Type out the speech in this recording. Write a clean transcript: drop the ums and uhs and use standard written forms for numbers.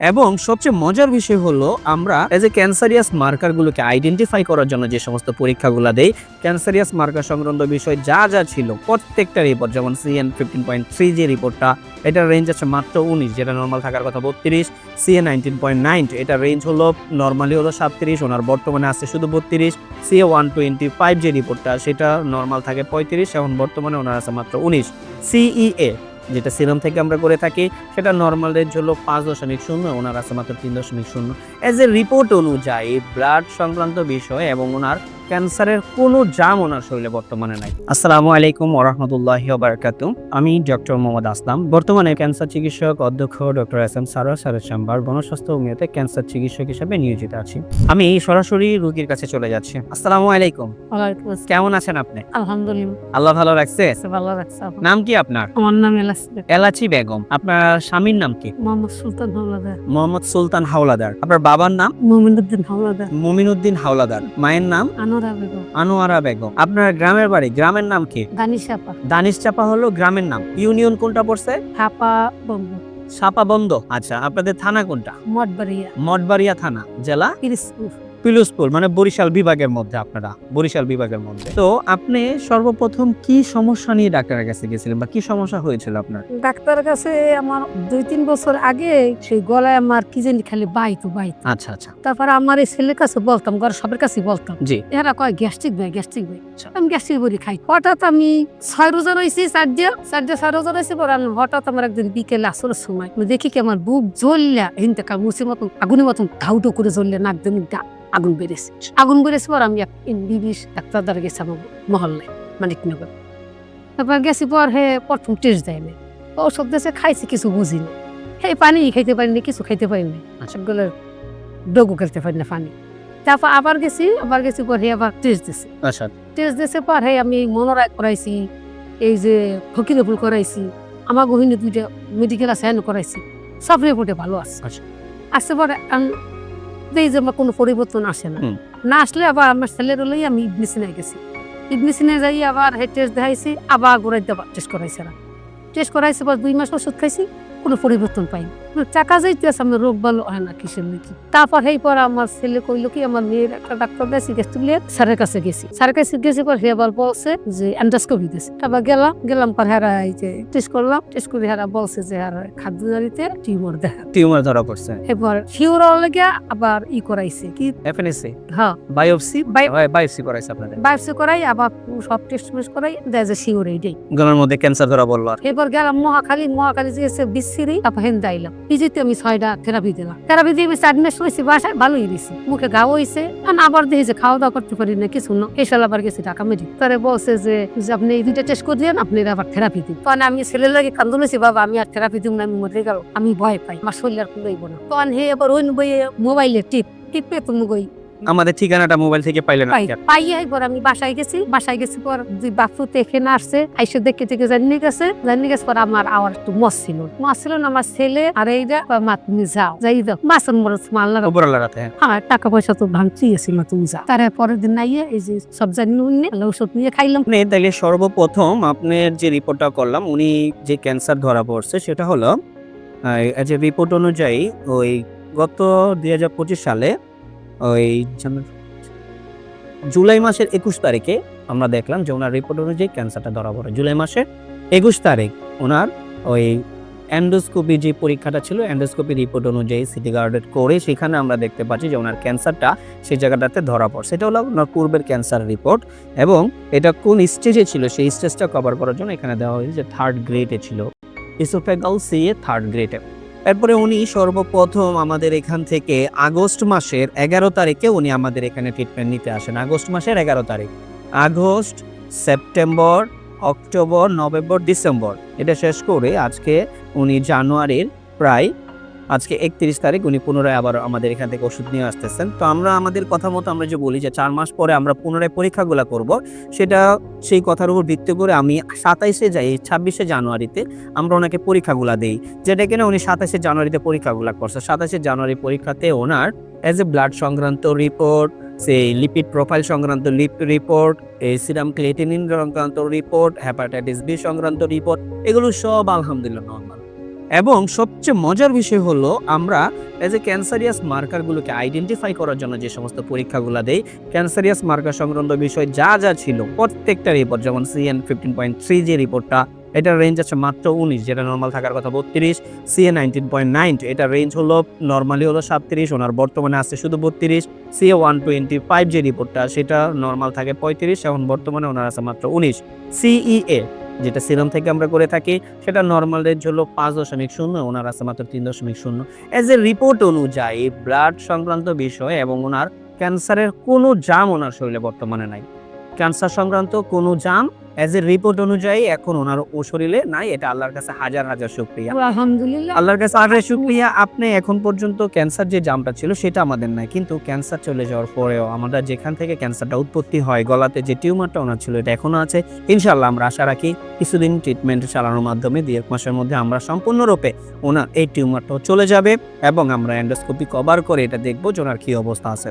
এবং সবচেয়ে মজার বিষয় হলো আমরা এজ এ ক্যান্সারিয়াস মার্কারগুলোকে আইডেন্টিফাই করার জন্য যে সমস্ত পরীক্ষাগুলো দেই, ক্যান্সারিয়াস মার্কার সংক্রান্ত বিষয় যা যা ছিল প্রত্যেকটা রিপোর্ট, যেমন CN15.3 যে রিপোর্টটা, এটার রেঞ্জ আছে মাত্র 19, যেটা নর্মাল থাকার কথা 32। CA19.9 এটার রেঞ্জ হলো নর্মালি হলো 37, ওনার বর্তমানে আছে শুধু 32। CA125 যে রিপোর্টটা, সেটা নর্মাল থাকে 35, এখন বর্তমানে ওনার আছে মাত্র 19। CEA যেটা সিরাম থেকে আমরা করে থাকি, সেটা নর্মাল রেঞ্জ হলো 5.0, ওনার আছে মাত্র 3.0। এজ এ রিপোর্ট অনুযায়ী ব্লাড সংক্রান্ত বিষয় এবং ওনার ক্যান্সারের কোনো জাম ওনার শরীরে বর্তমানে নাই। আসসালামু আলাইকুম ওয়া রাহমাতুল্লাহি ওয়া বারাকাতুহু। আমি ডক্টর মোহাম্মদ আসলাম, বর্তমানে ক্যান্সার চিকিৎসক অধ্যক্ষ ডক্টর SM সারোয়ার স্যারের চেম্বার গণস্বাস্থ্য হোমিওতে ক্যান্সার চিকিৎসক হিসেবে নিয়োজিত আছি। আমি সরাসরি রোগীর কাছে চলে যাচ্ছি। আসসালামু আলাইকুম। ওয়ালাইকুম আসসালাম। কেমন আছেন আপনি? আলহামদুলিল্লাহ, আল্লাহ ভালো রাখছে। ভালো রাখছে আপনি। নাম কি আপনার? আমার নাম এলাস বেগম। এলাচি বেগম। আপনার স্বামীর নাম কি? মোহাম্মদ সুলতান হাওলাদার। মোহাম্মদ সুলতান হাওলাদার। আপনার বাবার নাম? মুমিনুদ্দিন হাওলাদার। মুমিনুদ্দিন হাওলাদার। মায়ের নাম? আনোয়ারা বেগম। আনোয়ারা বেগম। আপনার গ্রামের বাড়ি, গ্রামের নাম কি? দানিশাপা। দানিশ চাপা হলো গ্রামের নাম। ইউনিয়ন কোনটা পড়ছে? হাপা বন্ধ। সাপাবন্দ। আচ্ছা, আপনাদের থানা কোনটা? মঠবাড়িয়া। মঠবাড়িয়া থানা। জেলা? পিরিজপুর। পিরোজপুর, মানে বরিশাল বিভাগের মধ্যে। আপনারা বরিশাল বিভাগের মধ্যে। তো আপনি সর্বপ্রথম কি সমস্যা নিয়ে ডাক্তারের কাছে গেছিলেন বা কি সমস্যা হয়েছিল আপনার? ডাক্তারের কাছে আমার 2-3 বছর আগে সেই গলায় আমার কি জানি খালি বাইতো। আচ্ছা আচ্ছা। তারপর আমার এই ছেলের কাছে বলতাম, ঘর সবার কাছে বলতাম, জি। এরা কয় গ্যাস্ট্রিক ভাই। আমি গ্যাস্ট্রিক বড়ি খাই। হঠাৎ আমি 6 রোজা রয়েছি, 6 রোজা রয়েছি। পর হঠাৎ আমার একদিন বিকেলে আসরের সময় আমি দেখি কি আমার বুক জ্বললা হিনতে মুসির মতন আগুনের মতন ধাউটো করে জ্বললে, নাক দিয়ে আগুন বেড়েছে। পর আমি MBBS ডাক্তার দ্বারা গেছি আমার মহল্লায়, মানিকনগর। তারপর গেছি পর প্রথম টেস্ট দেয় না, ওষুধ দেশে খাইছি, কিছু বুঝিনি। পানি খাইতে পারিনি, কিছু খাইতে পারিনি, সবগুলো ডগু খেলতে পারি না পানি। তারপর আবার গেছি পর আবার টেস্ট দিছে। আচ্ছা। টেস্ট দিছে পর আমি মনোরায় করাইছি, এই যে ফকিরপুর করাইছি, আমার গহিনী 2টা মেডিকেল আছে করাইছি, সব রিপোর্টে ভালো আছে। আচ্ছা। আসতে পরে এই যে আমার কোনো পরিবর্তন আসে না আসলে আবার আমার ছেলের হলেই আমি ইবনিসিনায় গেছি। ইবনিসিনায় যাই আবার টেস্ট দেখাইছি, আবার গোড়াইতে টেস্ট করাইছে পর 2 মাস ওষুধ খাইছি, কোনো পরিবর্তন পাইনি। টাকা যাইতেছে, আমার রোগ ভালো হয় না কিসের নাকি। তারপর পর আমার ছেলে কইলো কি, আমার মেয়ের একটা ডাক্তার দেশি স্যারের কাছে গেছি পর আবার বলছে যে এন্ডোস্কোপি দিয়েছে। তারপর গেলাম পর এই যে টেস্ট করে বলছে যে খাদ্য নালীতে টিউমার ধরা পড়ছে। এবার শিওর লেগে আবার করাইছে কি FNSA। হ্যাঁ, বায়োপসি করাইছে আপনাদের? বায়োপসি করাই আবার সব টেস্ট করাই দেয় যে শিওর এইটাই। গলার মধ্যে ক্যান্সার ধরা বললো। আর এবার গেলাম মহাখালী যে বিসিরি, তারপর দাইলাম পিজিতে আমি 6টা থেরাপি দিলাম। থেরাপি দিয়ে আমি 4 মাস হয়েছি বাসায়, ভালোই দিছি, মুখে ঘাও হয়েছে। আবার দেখি যে খাওয়া দাওয়া করতে পারি না, কিছু না। এসাল আবার গেছি ঢাকা মেডিকেল, তারা বলছে যে আপনি এই 2টা টেস্ট করে দিলেন, আপনি আবার থেরাপি দিন। তখন আমি ছেলের লাগে কান্দুলেছি, বাবা আমি আর থেরাপি দিব না, আমি মরে গেল, আমি ভয় পাই, আমার শরীর আর কুলাইব না। তখন এবার ওই মোবাইলে টিপে তুমি আমাদের ঠিকানাটা মোবাইল থেকে পাইলেন? পাইয়ে পর আমি বাসায় গেছি পর 2 বাচ্চা এখানে আসছে, আইসে দেখে জানিয়ে গেছে পর আমার আওয়ার একটু মস ছিল না। আমার ছেলে আর এইটা মা তুমি যাও, মাছের মরচ মাল্লা রাতে। হ্যাঁ, টাকা পয়সা তো ভাঙছি গেছিল, তুমি যাও। তার পরের দিন নাইয়ে এই যে সব জানিয়ে ওষুধ নিয়ে খাইলাম। তাইলে সর্বপ্রথম আপনার যে রিপোর্টটা করলাম, উনি যে ক্যান্সার ধরা পড়ছে সেটা হলো রিপোর্ট অনুযায়ী ওই গত 2025 সালে ওই জুলাই মাসের 21 তারিখে আমরা দেখলাম যে ওনার রিপোর্ট অনুযায়ী ক্যান্সারটা ধরা পড়ে। জুলাই মাসের 21 তারিখ ওনার ওই এন্ডোস্কোপি যে পরীক্ষাটা ছিল, এন্ডোস্কোপি রিপোর্ট অনুযায়ী সিটি গার্ডেড করে সেখানে আমরা দেখতে পাচ্ছি যে ওনার ক্যান্সারটা সেই জায়গাটাতে ধরা পড়ছে। এটা হলো ওনার পূর্বের ক্যান্সার রিপোর্ট, এবং এটা কোন স্টেজে ছিল সেই স্টেজটা কভার করার জন্য এখানে দেওয়া হয়েছে যে 3rd গ্রেডে ছিল, ইসোফেগাল CA 3rd গ্রেডে। এরপরে উনি সর্বপ্রথম আমাদের এখান থেকে আগস্ট মাসের 11 তারিখে উনি আমাদের এখানে ট্রিটমেন্ট নিতে আসেন। আগস্ট মাসের 11 তারিখ, August, September, October, November, December, এটা শেষ করে আজকে উনি জানুয়ারির প্রায় আজকে 31 তারিখ উনি পুনরায় আবার আমাদের এখান থেকে ওষুধ নিয়ে আসতেছেন। তো আমরা আমাদের কথা মতো আমরা যে বলি যে 4 মাস পরে আমরা পুনরায় পরীক্ষাগুলো করব, সেটা সেই কথার উপর ভিত্তি করে আমি 26শে জানুয়ারিতে আমরা ওনাকে পরীক্ষাগুলো দেই, যেটা কিনা উনি 27শে জানুয়ারিতে পরীক্ষাগুলো করছে। 27শে জানুয়ারি পরীক্ষাতে ওনার ব্লাড সংক্রান্ত রিপোর্ট, সেই লিপিড প্রোফাইল সংক্রান্ত রিপোর্ট, এই সিরাম ক্রিয়েটিনিন সংক্রান্ত রিপোর্ট, হেপাটাইটিস B সংক্রান্ত রিপোর্ট, এগুলো সব আলহামদুলিল্লাহ নরমাল। এবং সবচেয়ে মজার বিষয় হলো আমরা এজ এ ক্যান্সারিয়াস মার্কারগুলোকে আইডেন্টিফাই করার জন্য যে সমস্ত পরীক্ষাগুলো দেই, ক্যান্সারিয়াস মার্কার সংক্রান্ত বিষয় যা যা ছিল প্রত্যেকটা রিপোর্ট, যেমন CN 15.3 যে রিপোর্টটা, এটার রেঞ্জ আছে মাত্র 19, যেটা নর্মাল থাকার কথা 32। CA 19.9, এটার রেঞ্জ হলো নর্মালি হলো 37, ওনার বর্তমানে আছে শুধু 32। CA 125 যে রিপোর্টটা, সেটা নর্মাল থাকে 35, এখন বর্তমানে ওনার আছে মাত্র 19। CEA যেটা সিরাম থেকে আমরা করে থাকি, সেটা নর্মাল রেঞ্জ হলো 5.0, ওনার আছে মাত্র 3.0। এজ এ রিপোর্ট অনুযায়ী ব্লাড সংক্রান্ত বিষয় এবং ওনার ক্যান্সারের কোনো জাম ওনার শরীরে বর্তমানে নাই, ক্যান্সার সংক্রান্ত কোনো জাম এজ এ রিপোর্ট অনুযায়ী এখন ওনার ও শরীরে নাই। এটা আল্লাহর কাছে হাজার হাজার শুকরিয়া, আলহামদুলিল্লাহ। আল্লাহর কাছে হাজার শুকরিয়া। আপনি এখন পর্যন্ত ক্যান্সার যে জামটা ছিল সেটা আমাদের নাই, কিন্তু ক্যান্সার চলে যাওয়ার পরেও আমরা যেখান থেকে ক্যান্সারটা উৎপত্তি হয়, গলাতে যে টিউমারটা ওনার ছিল, এটা এখনো আছে। ইনশাআল্লাহ আমরা আশা রাখি কিছুদিন ট্রিটমেন্ট চালানোর মাধ্যমে 2-1 মাসের মধ্যে আমরা সম্পূর্ণরূপে ওনার এই টিউমারটাও চলে যাবে এবং আমরা এন্ডোস্কোপি কভার করে এটা দেখবো যে ওনার কি অবস্থা আছে।